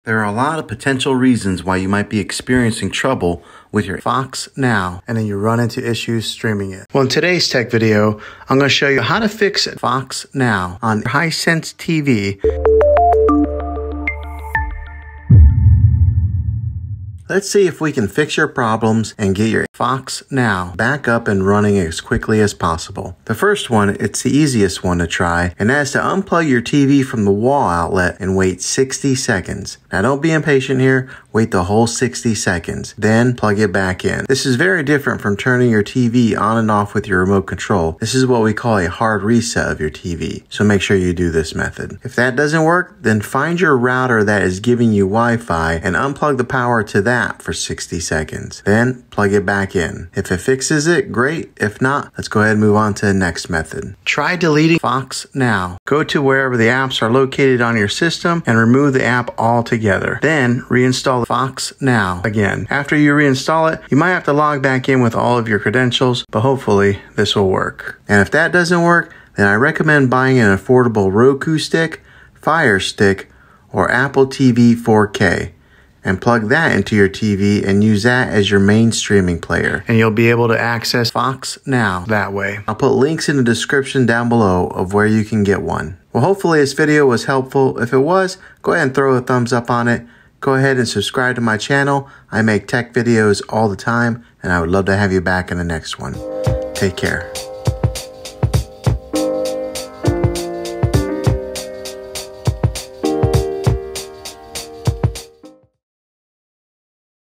There are a lot of potential reasons why you might be experiencing trouble with your Fox Now, and then you run into issues streaming it. Well, in today's tech video, I'm going to show you how to fix Fox Now on Hisense TV. Let's see if we can fix your problems and get your Fox Now back up and running as quickly as possible. The first one, it's the easiest one to try, and that's to unplug your TV from the wall outlet and wait 60 seconds. Now don't be impatient here, wait the whole 60 seconds, then plug it back in. This is very different from turning your TV on and off with your remote control. This is what we call a hard reset of your TV, so make sure you do this method. If that doesn't work, then find your router that is giving you Wi-Fi and unplug the power to that for 60 seconds. Then plug it back in. If it fixes it, great. If not, let's go ahead and move on to the next method. Try deleting Fox Now. Go to wherever the apps are located on your system and remove the app altogether. Then reinstall Fox Now again. After you reinstall it, you might have to log back in with all of your credentials, but hopefully this will work. And if that doesn't work, then I recommend buying an affordable Roku stick, Fire Stick, or Apple TV 4K. And plug that into your TV and use that as your main streaming player. And you'll be able to access Fox Now that way. I'll put links in the description down below of where you can get one. Well, hopefully this video was helpful. If it was, go ahead and throw a thumbs up on it. Go ahead and subscribe to my channel. I make tech videos all the time, and I would love to have you back in the next one. Take care.